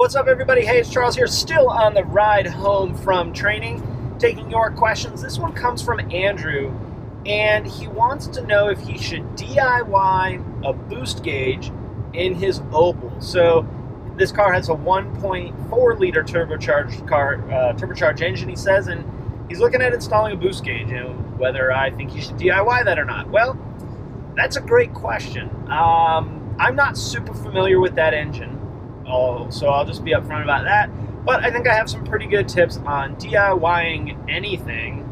What's up, everybody? Hey, it's Charles here, still on the ride home from training, taking your questions. This one comes from Andrew, and he wants to know if he should DIY a boost gauge in his Opel. So this car has a 1.4 liter turbocharged engine, he says, and he's looking at installing a boost gauge, and whether I think he should DIY that or not. Well, that's a great question. I'm not super familiar with that engine, so I'll just be upfront about that. But I think I have some pretty good tips on DIYing anything,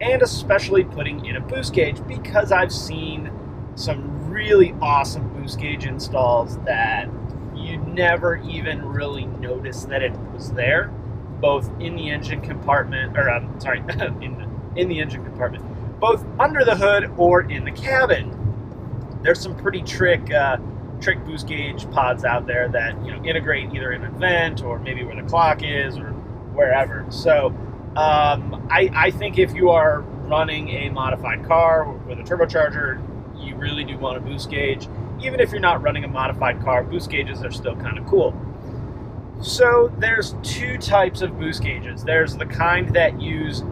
and especially putting in a boost gauge, because I've seen some really awesome boost gauge installs that you never even really noticed that it was there, both in the engine compartment, or in the engine compartment, both under the hood or in the cabin. There's some pretty trick boost gauge pods out there that integrate either in a vent or maybe where the clock is or wherever. So I think if you are running a modified car with a turbocharger, you really do want a boost gauge. Even if you're not running a modified car, boost gauges are still kind of cool. So there's two types of boost gauges. There's the kind that use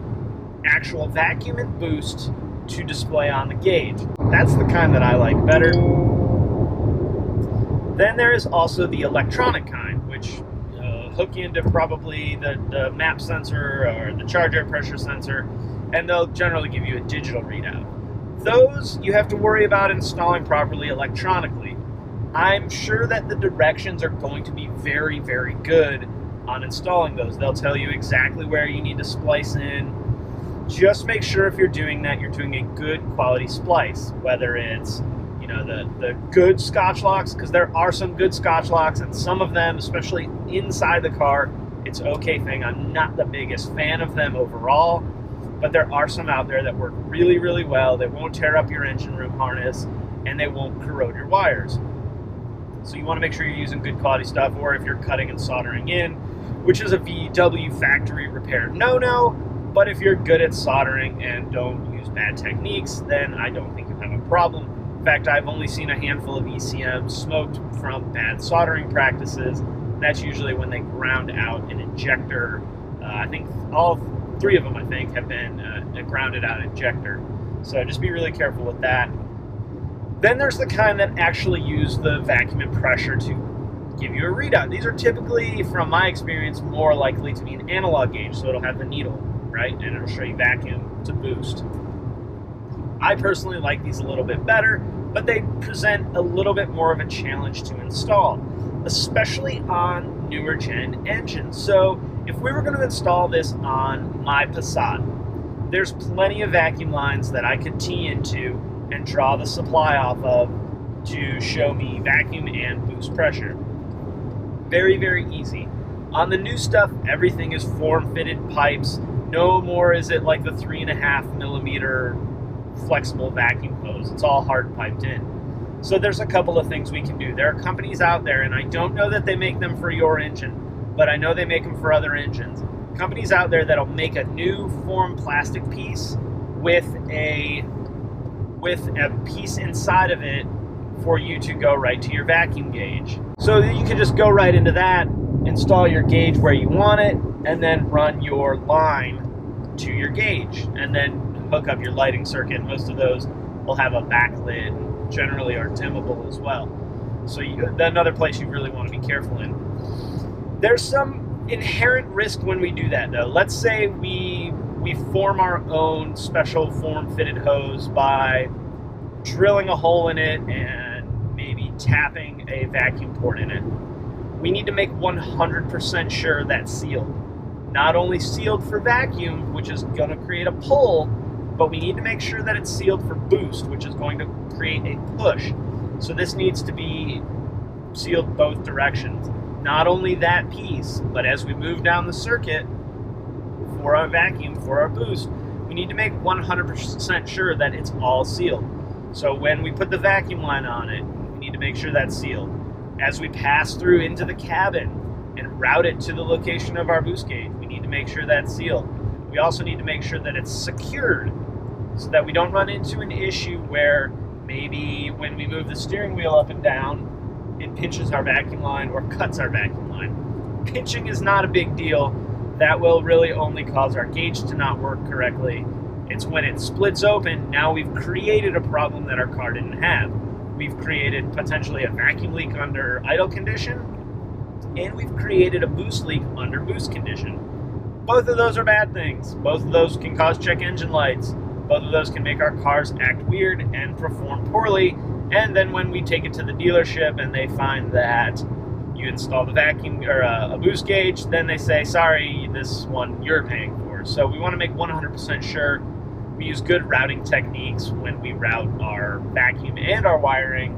actual vacuum and boost to display on the gauge. That's the kind that I like better. Then there is also the electronic kind, which hook into probably the map sensor or the charge air pressure sensor, and they'll generally give you a digital readout. Those you have to worry about installing properly electronically. I'm sure that the directions are going to be very, very good on installing those. They'll tell you exactly where you need to splice in. Just make sure if you're doing that, you're doing a good quality splice, whether it's the good Scotch locks, because there are some good Scotch locks, and some of them, especially inside the car, it's okay thing. I'm not the biggest fan of them overall, but there are some out there that work really, really well. They won't tear up your engine room harness, and they won't corrode your wires. So you want to make sure you're using good quality stuff, or if you're cutting and soldering in, which is a VW factory repair no-no. But if you're good at soldering and don't use bad techniques, then I don't think you have a problem. In fact, I've only seen a handful of ECMs smoked from bad soldering practices. That's usually when they ground out an injector. I think all three of them, have been a grounded out injector. So just be really careful with that. Then there's the kind that actually use the vacuum and pressure to give you a readout. These are typically, from my experience, more likely to be an analog gauge, so it'll have the needle, right? And it'll show you vacuum to boost. I personally like these a little bit better, but they present a little bit more of a challenge to install, especially on newer gen engines. So if we were going to install this on my Passat, there's plenty of vacuum lines that I could tee into and draw the supply off of to show me vacuum and boost pressure. Very, very easy. On the new stuff, everything is form-fitted pipes. No more is it like the 3.5 millimeter flexible vacuum hose. It's all hard piped in. So there's a couple of things we can do. There are companies out there, and I don't know that they make them for your engine, but I know they make them for other engines. Companies out there that'll make a new form plastic piece with a piece inside of it for you to go right to your vacuum gauge. So you can just go right into that, install your gauge where you want it, and then run your line to your gauge, and then hook up your lighting circuit. Most of those will have a backlit, generally are dimmable as well. So another place you really want to be careful in. There's some inherent risk when we do that, though. Let's say we form our own special form-fitted hose by drilling a hole in it and maybe tapping a vacuum port in it. We need to make 100% sure that's sealed. Not only sealed for vacuum, which is going to create a pull, but we need to make sure that it's sealed for boost, which is going to create a push. So this needs to be sealed both directions. Not only that piece, but as we move down the circuit for our vacuum, for our boost, we need to make 100% sure that it's all sealed. So when we put the vacuum line on it, we need to make sure that's sealed. As we pass through into the cabin and route it to the location of our boost gauge, we need to make sure that's sealed. We also need to make sure that it's secured so that we don't run into an issue where maybe when we move the steering wheel up and down, it pinches our vacuum line or cuts our vacuum line. pinching is not a big deal. That will really only cause our gauge to not work correctly. It's when it splits open, now we've created a problem that our car didn't have. We've created potentially a vacuum leak under idle condition, and we've created a boost leak under boost condition. Both of those are bad things. Both of those can cause check engine lights. Both of those can make our cars act weird and perform poorly. And then when we take it to the dealership and they find that you install the vacuum or a boost gauge, then they say, sorry, this one you're paying for. So we want to make 100% sure we use good routing techniques when we route our vacuum and our wiring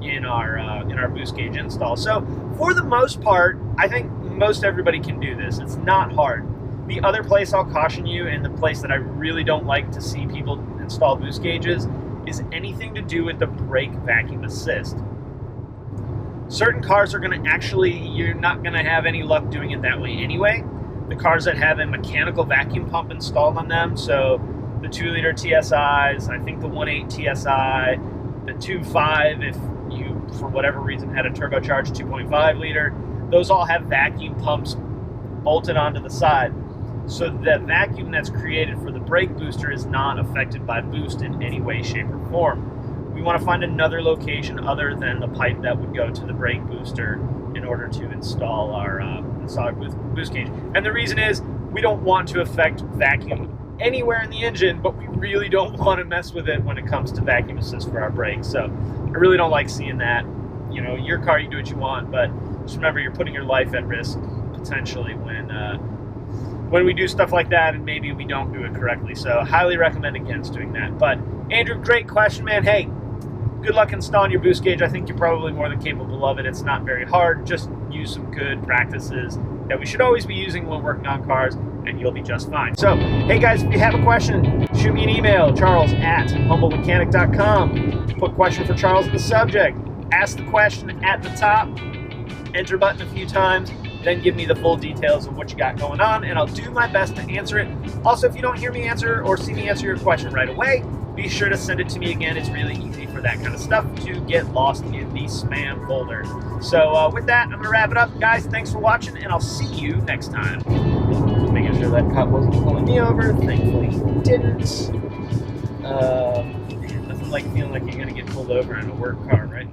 in our boost gauge install. So for the most part, I think most everybody can do this. It's not hard. The other place I'll caution you, and the place that I really don't like to see people install boost gauges, is anything to do with the brake vacuum assist. Certain cars are going to actually, you're not going to have any luck doing it that way anyway. The cars that have a mechanical vacuum pump installed on them, so the 2-liter TSIs, I think the 1.8 TSI, the 2.5 if you, for whatever reason, had a turbocharged 2.5 liter, those all have vacuum pumps bolted onto the side. So the vacuum that's created for the brake booster is not affected by boost in any way, shape, or form. We want to find another location other than the pipe that would go to the brake booster in order to install our boost gauge. And the reason is we don't want to affect vacuum anywhere in the engine, but we really don't want to mess with it when it comes to vacuum assist for our brakes. So I really don't like seeing that. You know, your car, you do what you want, but just remember you're putting your life at risk potentially when we do stuff like that, and maybe we don't do it correctly. So highly recommend against doing that. But Andrew, great question, man. Hey, good luck installing your boost gauge. I think you're probably more than capable of it. It's not very hard. Just use some good practices that we should always be using when working on cars, and you'll be just fine. So, hey guys, if you have a question, shoot me an email, charles@humblemechanic.com. Put question for Charles in the subject. Ask the question at the top. Enter button a few times. Then give me the full details of what you got going on, and I'll do my best to answer it. Also, if you don't hear me answer or see me answer your question right away, be sure to send it to me again. It's really easy for that kind of stuff to get lost in the spam folder. So with that, I'm going to wrap it up. Guys, thanks for watching, and I'll see you next time. Just making sure that cop wasn't pulling me over. Thankfully, he didn't. Man, nothing like feeling like you're going to get pulled over in a work car, right?